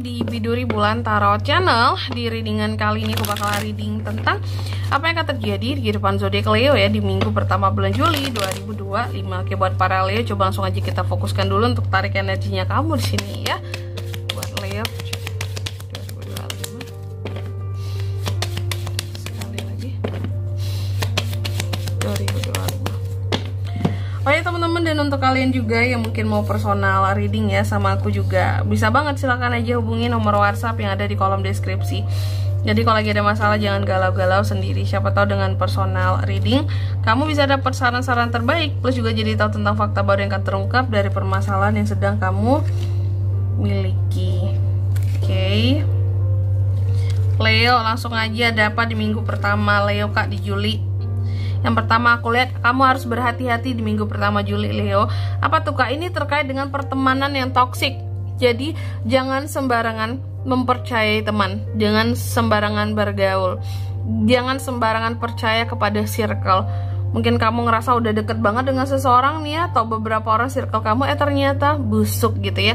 datang di Biduri Bulan Tarot Channel. Di readingan kali ini aku bakal reading tentang apa yang akan terjadi di kehidupan zodiak Leo ya di minggu pertama bulan Juli 2025. Oke, buat para Leo coba langsung aja kita fokuskan dulu untuk tarik energinya kamu di sini ya. Buat Leo 2025. Sekali lagi 2025. Oh ya teman-teman, dan untuk kalian juga yang mungkin mau personal reading ya sama aku juga, bisa banget, silahkan aja hubungi nomor WhatsApp yang ada di kolom deskripsi. Jadi kalau lagi ada masalah jangan galau-galau sendiri. Siapa tahu dengan personal reading kamu bisa dapat saran-saran terbaik, plus juga jadi tahu tentang fakta baru yang akan terungkap dari permasalahan yang sedang kamu miliki. Oke. Leo, langsung aja dapat di minggu pertama Leo Kak di Juli. Yang pertama aku lihat kamu harus berhati-hati di minggu pertama Juli Leo. Apa tuh Kak? Ini terkait dengan pertemanan yang toksik. Jadi jangan sembarangan mempercayai teman, jangan sembarangan bergaul, jangan sembarangan percaya kepada circle. Mungkin kamu ngerasa udah deket banget dengan seseorang nih ya, atau beberapa orang circle kamu ternyata busuk gitu ya.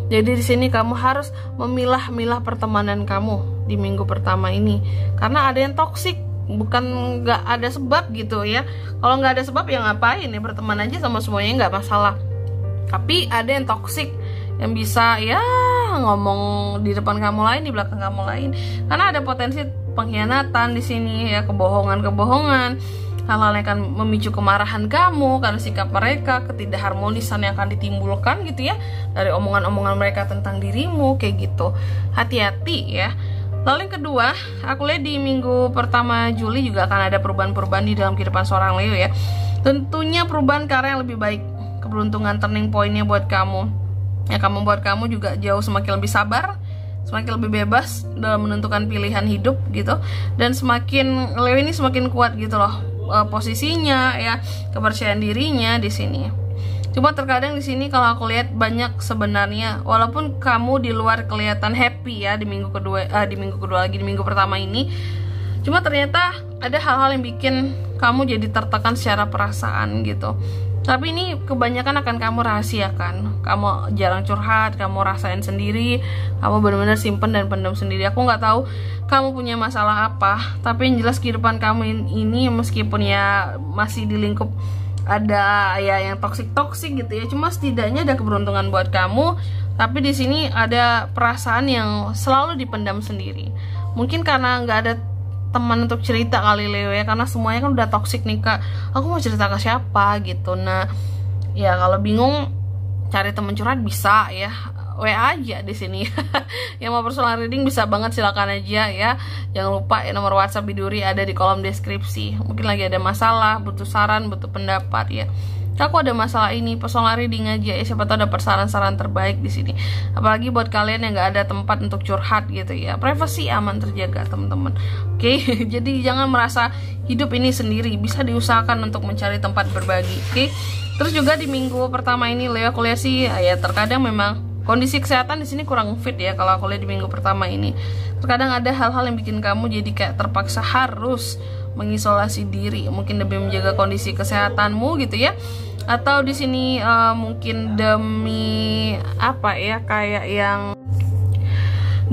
Jadi di sini kamu harus memilah-milah pertemanan kamu di minggu pertama ini, karena ada yang toksik. Bukan nggak ada sebab gitu ya. Kalau nggak ada sebab ya ngapain ya, berteman aja sama semuanya nggak masalah. Tapi ada yang toksik yang bisa ya ngomong di depan kamu lain, di belakang kamu lain, karena ada potensi pengkhianatan di sini ya, kebohongan-kebohongan, hal-hal yang akan memicu kemarahan kamu karena sikap mereka, ketidakharmonisan yang akan ditimbulkan gitu ya dari omongan-omongan mereka tentang dirimu kayak gitu. Hati-hati ya. Lalu yang kedua, aku lihat di minggu pertama Juli juga akan ada perubahan-perubahan di dalam kehidupan seorang Leo ya. Tentunya perubahan ke arah yang lebih baik, keberuntungan turning point-nya buat kamu. Ya, kamu buat kamu juga jauh semakin lebih sabar, semakin lebih bebas dalam menentukan pilihan hidup gitu. Dan semakin Leo ini semakin kuat gitu loh posisinya ya, kepercayaan dirinya di sini. Cuma terkadang di sini kalau aku lihat banyak sebenarnya, walaupun kamu di luar kelihatan happy ya di minggu kedua lagi di minggu pertama ini, cuma ternyata ada hal-hal yang bikin kamu jadi tertekan secara perasaan gitu. Tapi ini kebanyakan akan kamu rahasiakan. Kamu jarang curhat, kamu rasain sendiri, kamu benar-benar simpen dan pendam sendiri. Aku nggak tahu kamu punya masalah apa, tapi yang jelas kehidupan kamu ini meskipun ya masih di lingkup ada ya yang toksik gitu ya, cuma setidaknya ada keberuntungan buat kamu. Tapi di sini ada perasaan yang selalu dipendam sendiri. Mungkin karena nggak ada teman untuk cerita kali Leo ya, karena semuanya kan udah toksik nih Kak. Aku mau cerita ke siapa gitu. Nah ya kalau bingung cari teman curhat bisa ya, WA aja di sini. Yang mau personal reading bisa banget, silakan aja ya. Jangan lupa ya, nomor WhatsApp Biduri ada di kolom deskripsi. Mungkin lagi ada masalah, butuh saran, butuh pendapat ya. Aku ada masalah ini, personal reading aja ya. Siapa tahu dapat saran-saran terbaik di sini. Apalagi buat kalian yang nggak ada tempat untuk curhat gitu ya. Privasi aman terjaga teman-teman. Oke, jadi jangan merasa hidup ini sendiri. Bisa diusahakan untuk mencari tempat berbagi. Oke. Terus juga di minggu pertama ini Leo aku lihat sih ya terkadang memang kondisi kesehatan di sini kurang fit ya. Kalau aku lihat di minggu pertama ini, terkadang ada hal-hal yang bikin kamu jadi kayak terpaksa harus mengisolasi diri, mungkin demi menjaga kondisi kesehatanmu gitu ya. Atau di sini mungkin demi apa ya, kayak yang,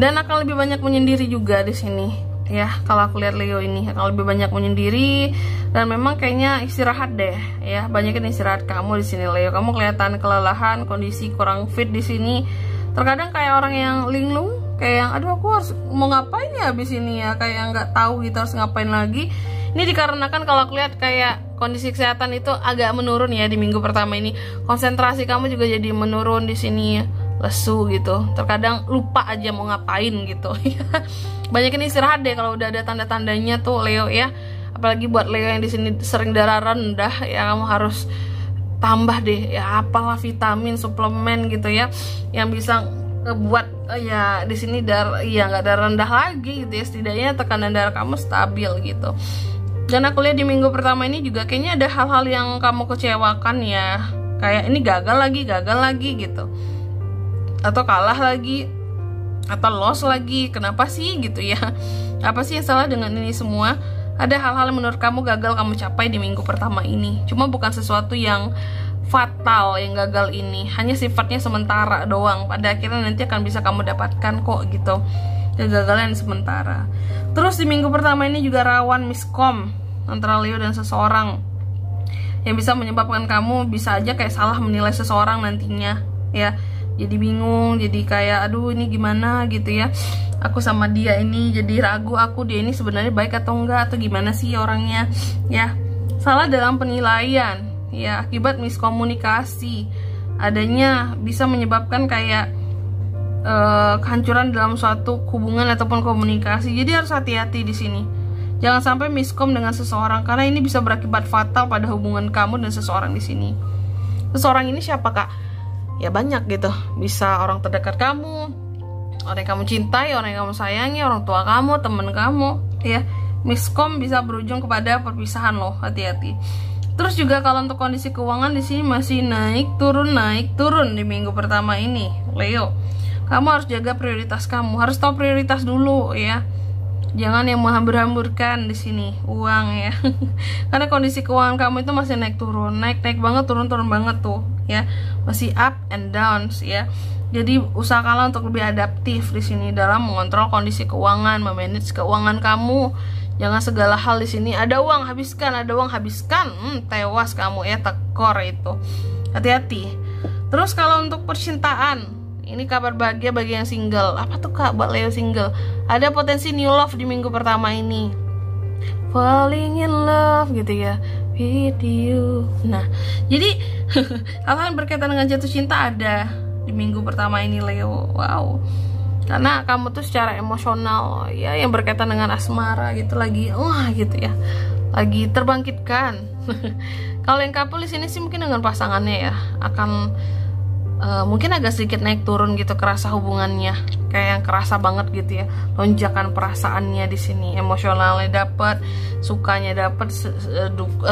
dan akan lebih banyak menyendiri juga di sini ya. Kalau aku lihat Leo ini akan lebih banyak menyendiri dan memang kayaknya istirahat deh ya. Banyakin istirahat kamu di sini Leo. Kamu kelihatan kelelahan, kondisi kurang fit di sini. Terkadang kayak orang yang linglung, kayak yang aduh aku harus mau ngapain ya habis ini ya, kayak nggak tahu gitu harus ngapain lagi. Ini dikarenakan kalau aku lihat kayak kondisi kesehatan itu agak menurun ya di minggu pertama ini. Konsentrasi kamu juga jadi menurun di sini, lesu gitu. Terkadang lupa aja mau ngapain gitu. Banyakin istirahat deh kalau udah ada tanda-tandanya tuh Leo ya. Apalagi buat Leo yang di sini sering darah rendah ya, kamu harus tambah deh ya apalah vitamin, suplemen gitu ya yang bisa buat ya di sini darah ya nggak darah rendah lagi gitu ya, setidaknya tekanan darah kamu stabil gitu. Dan aku lihat di minggu pertama ini juga kayaknya ada hal-hal yang kamu kecewakan ya, kayak ini gagal lagi gitu, atau kalah lagi, atau loss lagi. Kenapa sih gitu ya? Apa sih yang salah dengan ini semua? Ada hal-hal yang menurut kamu gagal kamu capai di minggu pertama ini. Cuma bukan sesuatu yang fatal yang gagal ini, hanya sifatnya sementara doang. Pada akhirnya nanti akan bisa kamu dapatkan kok gitu, kegagalan sementara. Terus di minggu pertama ini juga rawan miskom antara Leo dan seseorang, yang bisa menyebabkan kamu bisa aja kayak salah menilai seseorang nantinya ya. Jadi bingung, jadi kayak aduh ini gimana gitu ya, aku sama dia ini jadi ragu, dia ini sebenarnya baik atau enggak, atau gimana sih orangnya ya. Salah dalam penilaian ya, akibat miskomunikasi adanya bisa menyebabkan kayak kehancuran dalam suatu hubungan ataupun komunikasi. Jadi harus hati-hati di sini. Jangan sampai miskom dengan seseorang, karena ini bisa berakibat fatal pada hubungan kamu dan seseorang di sini. Seseorang ini siapa, Kak? Ya banyak gitu. Bisa orang terdekat kamu, orang yang kamu cintai, orang yang kamu sayangi, orang tua kamu, teman kamu, ya. Miskom bisa berujung kepada perpisahan loh, hati-hati. Terus juga kalau untuk kondisi keuangan di sini masih naik turun di minggu pertama ini, Leo. Kamu harus jaga prioritas kamu, harus tahu prioritas dulu ya. Jangan yang menghambur-hamburkan di sini uang ya. Karena kondisi keuangan kamu itu masih naik banget, turun banget tuh ya. Masih up and downs ya. Jadi usahakanlah untuk lebih adaptif di sini dalam mengontrol kondisi keuangan, memanage keuangan kamu. Jangan segala hal di sini ada uang habiskan, tewas kamu ya, tekor itu. Hati-hati. Terus kalau untuk percintaan, ini kabar bahagia bagi yang single. Apa tuh, Kak, buat Leo single? Ada potensi new love di minggu pertama ini. Falling in love gitu ya, with you. Nah, jadi hal-hal berkaitan dengan jatuh cinta ada di minggu pertama ini, Leo. Wow. Karena kamu tuh secara emosional ya, yang berkaitan dengan asmara gitu lagi, gitu ya, lagi terbangkitkan. Kalau yang couple di sini sih mungkin dengan pasangannya ya akan mungkin agak sedikit naik turun gitu, kerasa hubungannya kayak yang kerasa banget gitu ya, lonjakan perasaannya di sini, emosionalnya dapat, sukanya dapat,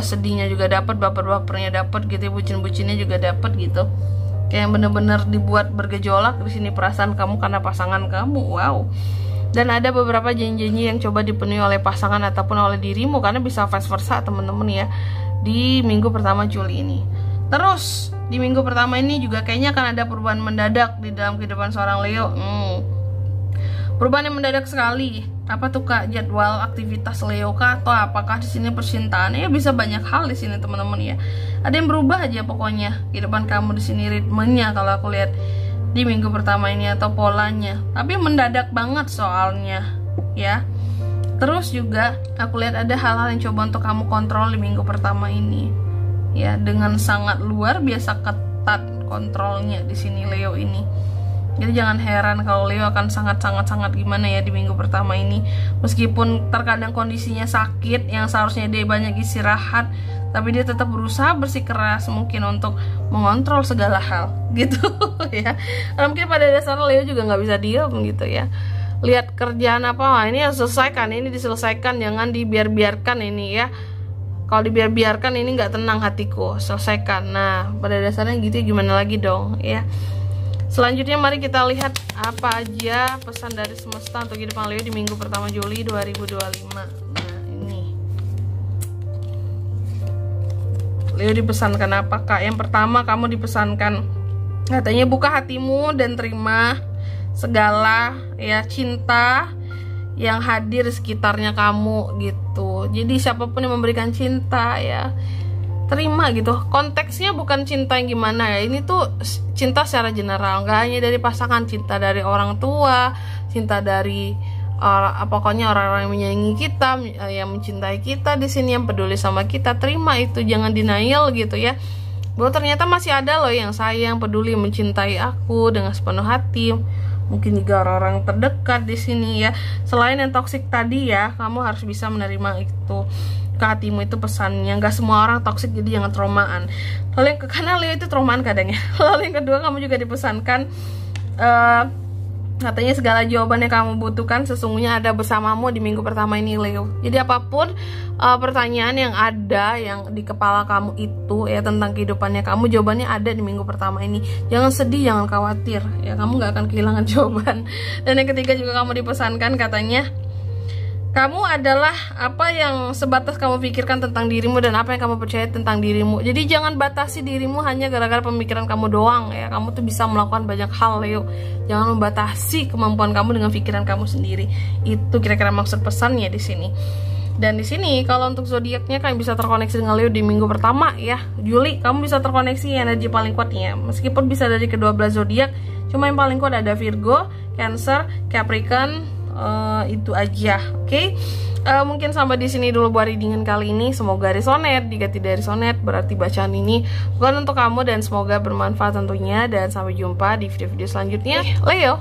sedihnya juga dapat, baper-bapernya dapat gitu, bucin-bucinnya juga dapat gitu. Kayak bener-bener dibuat bergejolak di sini perasaan kamu karena pasangan kamu. Wow. Dan ada beberapa janji-janji yang coba dipenuhi oleh pasangan ataupun oleh dirimu, karena bisa vice versa teman-teman ya, di minggu pertama Juli ini. Terus di minggu pertama ini juga kayaknya akan ada perubahan mendadak di dalam kehidupan seorang Leo. Perubahan yang mendadak sekali. Apa tuh, Kak? Jadwal aktivitas Leo kah, atau apakah di sini percintaan? Ya bisa banyak hal di sini teman-teman ya. Ada yang berubah aja pokoknya kehidupan kamu di sini, ritmenya kalau aku lihat di minggu pertama ini atau polanya. Tapi mendadak banget soalnya ya. Terus juga aku lihat ada hal-hal yang coba untuk kamu kontrol di minggu pertama ini. Ya, dengan sangat luar biasa ketat kontrolnya di sini Leo ini. Jadi jangan heran kalau Leo akan sangat gimana ya di minggu pertama ini. Meskipun terkadang kondisinya sakit, yang seharusnya dia banyak istirahat, tapi dia tetap berusaha bersikeras mungkin untuk mengontrol segala hal gitu ya. Karena mungkin pada dasarnya Leo juga nggak bisa diam gitu ya. Lihat kerjaan apa, ini harus selesaikan, ini diselesaikan, jangan dibiarkan ini ya. Kalau dibiarkan ini nggak tenang hatiku, selesaikan. Nah, pada dasarnya gitu, gimana lagi dong ya. Selanjutnya mari kita lihat apa aja pesan dari semesta untuk kehidupan Leo di minggu pertama Juli 2025. Nah, ini Leo dipesankan apa, Kak? Yang pertama, kamu dipesankan katanya buka hatimu dan terima segala ya cinta yang hadir di sekitarnya kamu gitu. Jadi siapapun yang memberikan cinta ya, terima gitu. Konteksnya bukan cinta yang gimana ya, ini tuh cinta secara general, nggak hanya dari pasangan, cinta dari orang tua, cinta dari pokoknya orang-orang yang menyayangi kita, yang mencintai kita di sini, yang peduli sama kita. Terima itu, jangan denial gitu ya, bahwa ternyata masih ada loh yang sayang, peduli, mencintai aku dengan sepenuh hati. Mungkin juga orang-orang terdekat di sini ya. Selain yang toksik tadi ya, kamu harus bisa menerima itu ke hatimu, itu pesannya. Gak semua orang toksik, jadi jangan traumaan. Lalu yang karena Leo itu traumaan kadang ya. Lalu yang kedua, kamu juga dipesankan katanya segala jawaban yang kamu butuhkan sesungguhnya ada bersamamu di minggu pertama ini, Leo. Jadi apapun pertanyaan yang ada yang di kepala kamu itu ya tentang kehidupannya kamu, jawabannya ada di minggu pertama ini. Jangan sedih, jangan khawatir ya, kamu gak akan kehilangan jawaban. Dan yang ketiga juga kamu dipesankan katanya Kamu adalah apa yang sebatas kamu pikirkan tentang dirimu dan apa yang kamu percaya tentang dirimu. Jadi jangan batasi dirimu hanya gara-gara pemikiran kamu doang ya. Kamu tuh bisa melakukan banyak hal, Leo. Jangan membatasi kemampuan kamu dengan pikiran kamu sendiri. Itu kira-kira maksud pesannya di sini. Dan di sini kalau untuk zodiaknya kalian bisa terkoneksi dengan Leo di minggu pertama ya. Juli kamu bisa terkoneksi energi paling kuatnya. Meskipun bisa dari ke-12 zodiak, cuma yang paling kuat ada Virgo, Cancer, Capricorn. Itu aja, oke? Mungkin sampai di sini dulu buat readingan kali ini. Semoga resonate. Jika tidak resonate, berarti bacaan ini bukan untuk kamu dan semoga bermanfaat tentunya. Dan sampai jumpa di video-video selanjutnya, Leo.